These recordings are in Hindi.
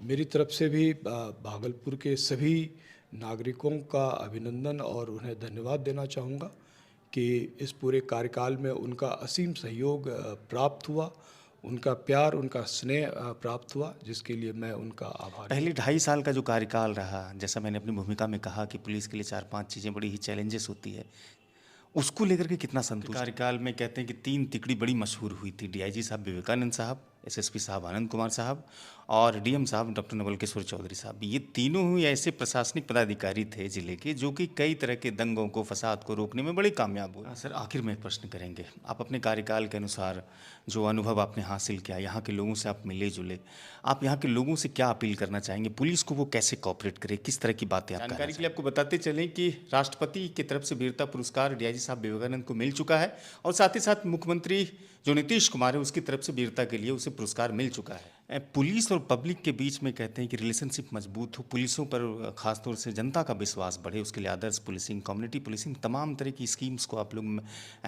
मेरी तरफ से भी भागलपुर के सभी नागरिकों का अभिनंदन और उन्हें धन्यवाद देना चाहूँगा कि इस पूरे कार्यकाल में उनका असीम सहयोग प्राप्त हुआ, उनका प्यार, उनका स्नेह प्राप्त हुआ, जिसके लिए मैं उनका आभारी पहले हूँ। 2.5 साल का जो कार्यकाल रहा, जैसा मैंने अपनी भूमिका में कहा कि पुलिस के लिए 4-5 चीज़ें बड़ी ही चैलेंजेस होती है, उसको लेकर के कितना संतुष्ट? कार्यकाल में कहते हैं कि 3 तिकड़ी बड़ी मशहूर हुई थी, डीआईजी साहब विवेकानंद साहब, एसएसपी साहब आनंद कुमार साहब और डीएम साहब डॉक्टर नवल किशोर चौधरी साहब। ये तीनों ही ऐसे प्रशासनिक पदाधिकारी थे जिले के, जो कि कई तरह के दंगों को, फसाद को रोकने में बड़े कामयाब हुए। सर, आखिर में एक प्रश्न करेंगे, आप अपने कार्यकाल के अनुसार जो अनुभव आपने हासिल किया, यहाँ के लोगों से आप मिले जुले, आप यहाँ के लोगों से क्या अपील करना चाहेंगे? पुलिस को वो कैसे कॉपरेट करे, किस तरह की बातें आप जानकारी के लिए आपको बताते चलें कि राष्ट्रपति की तरफ से वीरता पुरस्कार डीआईजी साहब विवेकानंद को मिल चुका है और साथ ही साथ मुख्यमंत्री जो नीतीश कुमार है उसकी तरफ से वीरता के लिए उसे पुरस्कार मिल चुका है। पुलिस और पब्लिक के बीच में कहते हैं कि रिलेशनशिप मजबूत हो, पुलिसों पर खासतौर से जनता का विश्वास बढ़े, उसके लिए आदर्श पुलिसिंग, कम्युनिटी पुलिसिंग, तमाम तरह की स्कीम्स को आप लोग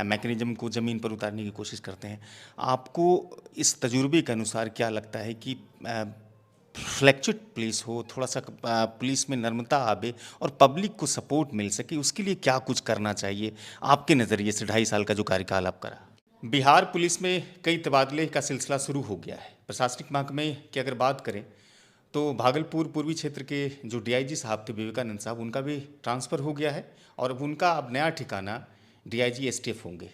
मैकेनिज्म को ज़मीन पर उतारने की कोशिश करते हैं। आपको इस तजुर्बे के अनुसार क्या लगता है कि फ्लैक्चुएट पुलिस हो, थोड़ा सा पुलिस में नम्रता आवे और पब्लिक को सपोर्ट मिल सके, उसके लिए क्या कुछ करना चाहिए आपके नज़रिए से 2.5 साल का जो कार्यकाल आपका रहा? बिहार पुलिस में कई तबादले का सिलसिला शुरू हो गया है। प्रशासनिक महकमे की अगर बात करें तो भागलपुर पूर्वी क्षेत्र के जो डीआईजी साहब थे विवेकानंद साहब, उनका भी ट्रांसफ़र हो गया है और अब उनका अब नया ठिकाना डीआईजी एसटीएफ होंगे।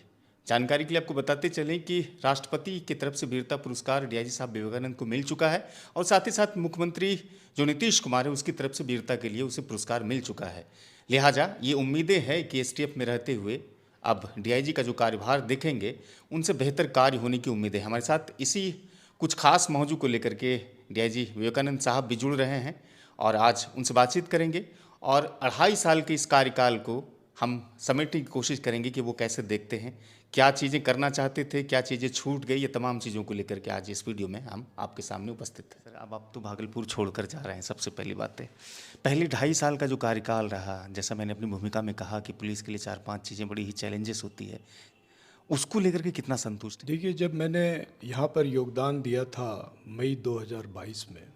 जानकारी के लिए आपको बताते चलें कि राष्ट्रपति की तरफ से वीरता पुरस्कार डीआईजी साहब विवेकानंद को मिल चुका है और साथ ही साथ मुख्यमंत्री जो नीतीश कुमार है उसकी तरफ से वीरता के लिए उसे पुरस्कार मिल चुका है। लिहाजा ये उम्मीदें हैं कि एसटीएफ में रहते हुए अब डीआईजी का जो कार्यभार देखेंगे उनसे बेहतर कार्य होने की उम्मीद है। हमारे साथ इसी कुछ खास मौजू को लेकर के डीआईजी विवेकानंद साहब भी जुड़ रहे हैं और आज उनसे बातचीत करेंगे और 2.5 साल के इस कार्यकाल को हम समेटने की कोशिश करेंगे कि वो कैसे देखते हैं, क्या चीज़ें करना चाहते थे, क्या चीज़ें छूट गई, ये तमाम चीज़ों को लेकर के आज इस वीडियो में हम आपके सामने उपस्थित हैं। सर, अब आप तो भागलपुर छोड़कर जा रहे हैं, सबसे पहली बात है। पहले 2.5 साल का जो कार्यकाल रहा, जैसा मैंने अपनी भूमिका में कहा कि पुलिस के लिए 4-5 चीज़ें बड़ी ही चैलेंजेस होती है, उसको लेकर के कितना संतुष्ट हैं? देखिए, जब मैंने यहाँ पर योगदान दिया था मई 2022 में,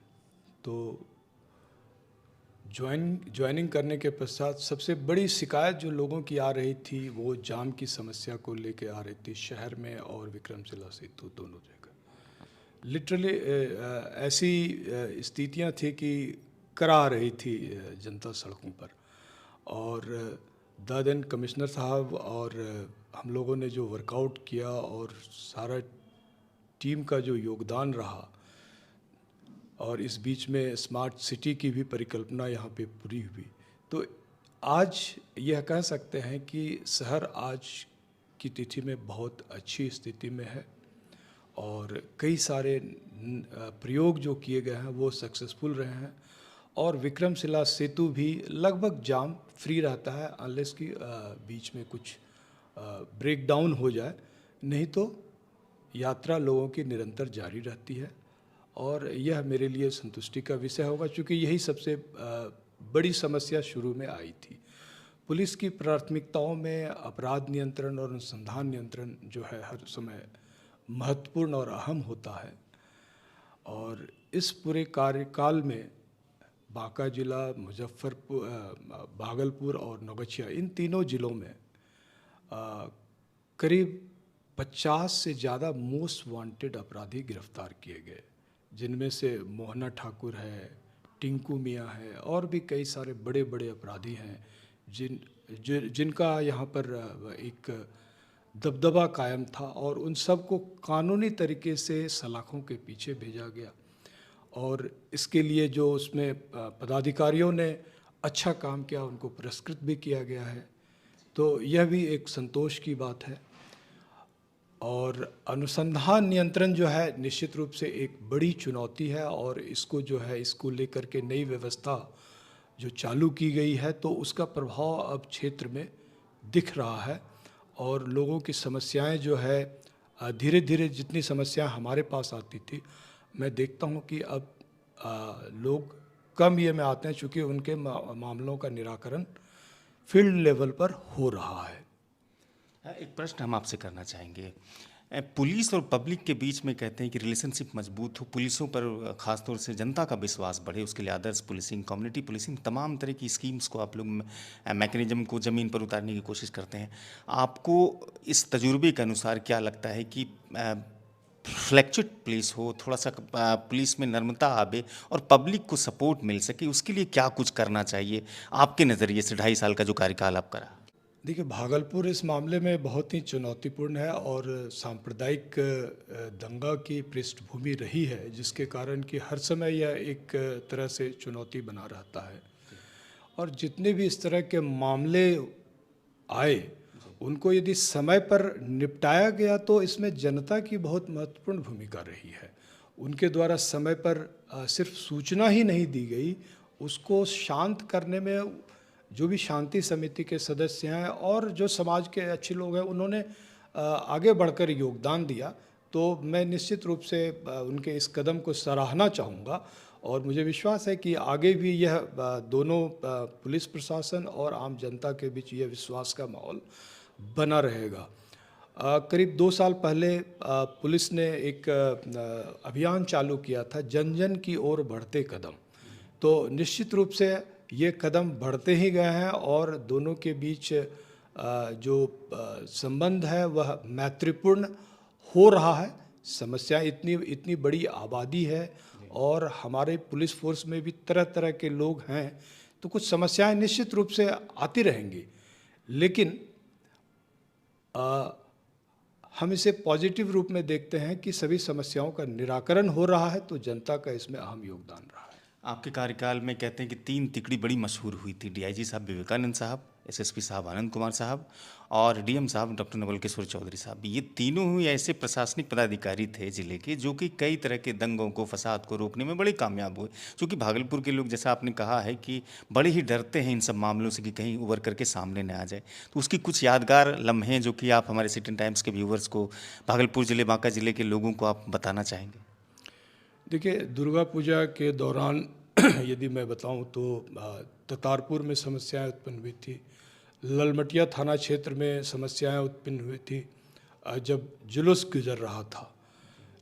तो ज्वाइनिंग करने के पश्चात सबसे बड़ी शिकायत जो लोगों की आ रही थी वो जाम की समस्या को लेके आ रही थी, शहर में और विक्रमशिला सेतु दोनों जगह। लिटरली ऐसी स्थितियां थी कि करा रही थी जनता सड़कों पर। और द देन कमिश्नर साहब और हम लोगों ने जो वर्कआउट किया और सारा टीम का जो योगदान रहा, और इस बीच में स्मार्ट सिटी की भी परिकल्पना यहाँ पे पूरी हुई, तो आज यह कह सकते हैं कि शहर आज की तिथि में बहुत अच्छी स्थिति में है और कई सारे प्रयोग जो किए गए हैं वो सक्सेसफुल रहे हैं। और विक्रमशिला सेतु भी लगभग जाम फ्री रहता है, अनलेस कि बीच में कुछ ब्रेक डाउन हो जाए, नहीं तो यात्रा लोगों की निरंतर जारी रहती है। और यह मेरे लिए संतुष्टि का विषय होगा, क्योंकि यही सबसे बड़ी समस्या शुरू में आई थी। पुलिस की प्राथमिकताओं में अपराध नियंत्रण और अनुसंधान नियंत्रण जो है हर समय महत्वपूर्ण और अहम होता है। और इस पूरे कार्यकाल में बांका जिला, मुजफ्फरपुर, भागलपुर और नौगछिया, इन तीनों जिलों में करीब 50 से ज़्यादा मोस्ट वांटेड अपराधी गिरफ्तार किए गए, जिनमें से मोहना ठाकुर है, टिंकू मियाँ है और भी कई सारे बड़े बड़े अपराधी हैं जिनका यहाँ पर एक दबदबा कायम था, और उन सबको कानूनी तरीके से सलाखों के पीछे भेजा गया। और इसके लिए जो उसमें पदाधिकारियों ने अच्छा काम किया उनको पुरस्कृत भी किया गया है, तो यह भी एक संतोष की बात है। और अनुसंधान नियंत्रण जो है निश्चित रूप से एक बड़ी चुनौती है, और इसको जो है इसको लेकर के नई व्यवस्था जो चालू की गई है, तो उसका प्रभाव अब क्षेत्र में दिख रहा है। और लोगों की समस्याएं जो है धीरे धीरे, जितनी समस्याएं हमारे पास आती थी, मैं देखता हूं कि अब लोग कम ये में आते हैं, चूँकि उनके मामलों का निराकरण फील्ड लेवल पर हो रहा है। एक प्रश्न हम आपसे करना चाहेंगे, पुलिस और पब्लिक के बीच में कहते हैं कि रिलेशनशिप मजबूत हो, पुलिसों पर खासतौर से जनता का विश्वास बढ़े, उसके लिए आदर्श पुलिसिंग, कम्युनिटी पुलिसिंग, तमाम तरह की स्कीम्स को आप लोग मैकेनिज्म को ज़मीन पर उतारने की कोशिश करते हैं। आपको इस तजुर्बे के अनुसार क्या लगता है कि फ्लैक्चुएट पुलिस हो, थोड़ा सा पुलिस में नम्रता आवे और पब्लिक को सपोर्ट मिल सके, उसके लिए क्या कुछ करना चाहिए आपके नज़रिए से 2.5 साल का जो कार्यकाल आप करा? देखिए, भागलपुर इस मामले में बहुत ही चुनौतीपूर्ण है और सांप्रदायिक दंगा की पृष्ठभूमि रही है, जिसके कारण कि हर समय यह एक तरह से चुनौती बना रहता है। और जितने भी इस तरह के मामले आए, उनको यदि समय पर निपटाया गया तो इसमें जनता की बहुत महत्वपूर्ण भूमिका रही है। उनके द्वारा समय पर सिर्फ सूचना ही नहीं दी गई, उसको शांत करने में जो भी शांति समिति के सदस्य हैं और जो समाज के अच्छे लोग हैं, उन्होंने आगे बढ़कर योगदान दिया। तो मैं निश्चित रूप से उनके इस कदम को सराहना चाहूँगा और मुझे विश्वास है कि आगे भी यह दोनों पुलिस प्रशासन और आम जनता के बीच यह विश्वास का माहौल बना रहेगा। करीब 2 साल पहले पुलिस ने एक अभियान चालू किया था, जन जन की ओर बढ़ते कदम। तो निश्चित रूप से ये कदम बढ़ते ही गए हैं और दोनों के बीच जो संबंध है वह मैत्रीपूर्ण हो रहा है। समस्या इतनी बड़ी आबादी है और हमारे पुलिस फोर्स में भी तरह तरह के लोग हैं, तो कुछ समस्याएं निश्चित रूप से आती रहेंगी, लेकिन हम इसे पॉजिटिव रूप में देखते हैं कि सभी समस्याओं का निराकरण हो रहा है, तो जनता का इसमें अहम योगदान रहा है। आपके कार्यकाल में कहते हैं कि 3 तिकड़ी बड़ी मशहूर हुई थी, डीआईजी साहब विवेकानंद साहब, एसएसपी साहब आनंद कुमार साहब और डीएम साहब डॉक्टर नवल किशोर चौधरी साहब। ये तीनों ही ऐसे प्रशासनिक पदाधिकारी थे जिले के, जो कि कई तरह के दंगों को, फसाद को रोकने में बड़े कामयाब हुए। क्योंकि भागलपुर के लोग, जैसा आपने कहा है, कि बड़े ही डरते हैं इन सब मामलों से कि कहीं उभर करके सामने न आ जाए। तो उसकी कुछ यादगार लम्हे जो कि आप हमारे सिटी टाइम्स के व्यूवर्स को, भागलपुर जिले, बांका जिले के लोगों को आप बताना चाहेंगे? देखिए, दुर्गा पूजा के दौरान यदि मैं बताऊं तो ततारपुर में समस्याएं उत्पन्न हुई थी, ललमटिया थाना क्षेत्र में समस्याएं उत्पन्न हुई थी जब जुलूस गुजर रहा था,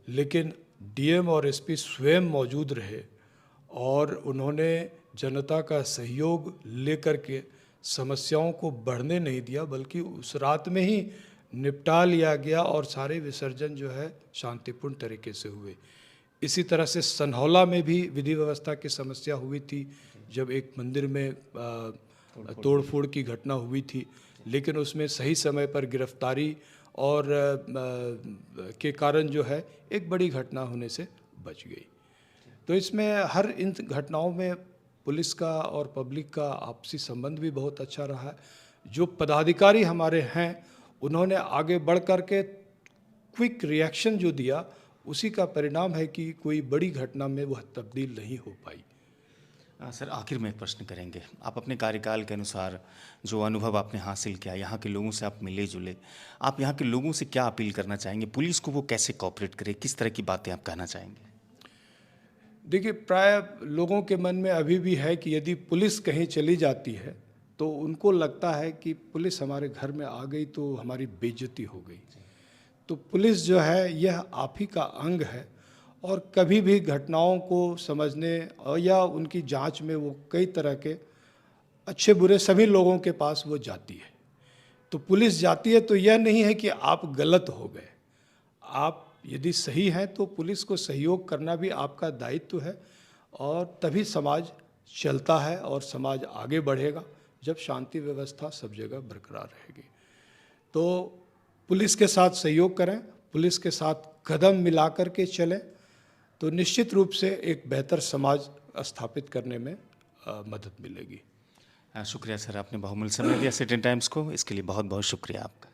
लेकिन डीएम और एसपी स्वयं मौजूद रहे और उन्होंने जनता का सहयोग लेकर के समस्याओं को बढ़ने नहीं दिया, बल्कि उस रात में ही निपटा लिया गया और सारे विसर्जन जो है शांतिपूर्ण तरीके से हुए। इसी तरह से सनहौला में भी विधि व्यवस्था की समस्या हुई थी, जब एक मंदिर में तोड़फोड़ की घटना हुई थी, लेकिन उसमें सही समय पर गिरफ्तारी और के कारण जो है एक बड़ी घटना होने से बच गई। तो इसमें हर इन घटनाओं में पुलिस का और पब्लिक का आपसी संबंध भी बहुत अच्छा रहा है। जो पदाधिकारी हमारे हैं, उन्होंने आगे बढ़ कर के क्विक रिएक्शन जो दिया, उसी का परिणाम है कि कोई बड़ी घटना में वह तब्दील नहीं हो पाई। सर, आखिर में एक प्रश्न करेंगे। आप अपने कार्यकाल के अनुसार जो अनुभव आपने हासिल किया, यहाँ के लोगों से आप मिले जुले, आप यहाँ के लोगों से क्या अपील करना चाहेंगे? पुलिस को वो कैसे कोऑपरेट करे, किस तरह की बातें आप कहना चाहेंगे? देखिए, प्राय लोगों के मन में अभी भी है कि यदि पुलिस कहीं चली जाती है तो उनको लगता है कि पुलिस हमारे घर में आ गई तो हमारी बेइज्जती हो गई। तो पुलिस जो है यह आप ही का अंग है और कभी भी घटनाओं को समझने और या उनकी जांच में वो कई तरह के अच्छे बुरे सभी लोगों के पास वो जाती है। तो पुलिस जाती है तो यह नहीं है कि आप गलत हो गए, आप यदि सही हैं तो पुलिस को सहयोग करना भी आपका दायित्व है और तभी समाज चलता है और समाज आगे बढ़ेगा जब शांति व्यवस्था सब जगह बरकरार रहेगी। तो पुलिस के साथ सहयोग करें, पुलिस के साथ कदम मिला कर के चलें, तो निश्चित रूप से एक बेहतर समाज स्थापित करने में मदद मिलेगी। शुक्रिया सर, आपने बहुमूल्य समय दिया सिटी टाइम्स को, इसके लिए बहुत बहुत शुक्रिया आपका।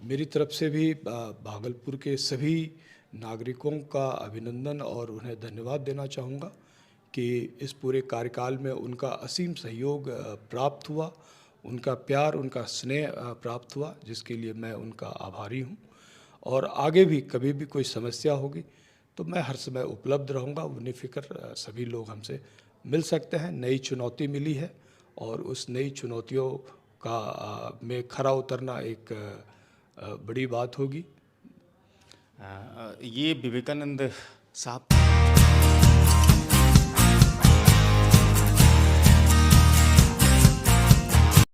मेरी तरफ से भी भागलपुर के सभी नागरिकों का अभिनंदन और उन्हें धन्यवाद देना चाहूँगा कि इस पूरे कार्यकाल में उनका असीम सहयोग प्राप्त हुआ, उनका प्यार, उनका स्नेह प्राप्त हुआ, जिसके लिए मैं उनका आभारी हूँ। और आगे भी कभी भी कोई समस्या होगी तो मैं हर समय उपलब्ध रहूँगा, निफ़िक्र सभी लोग हमसे मिल सकते हैं। नई चुनौती मिली है और उस नई चुनौतियों का में खरा उतरना एक बड़ी बात होगी। ये विवेकानंद साहब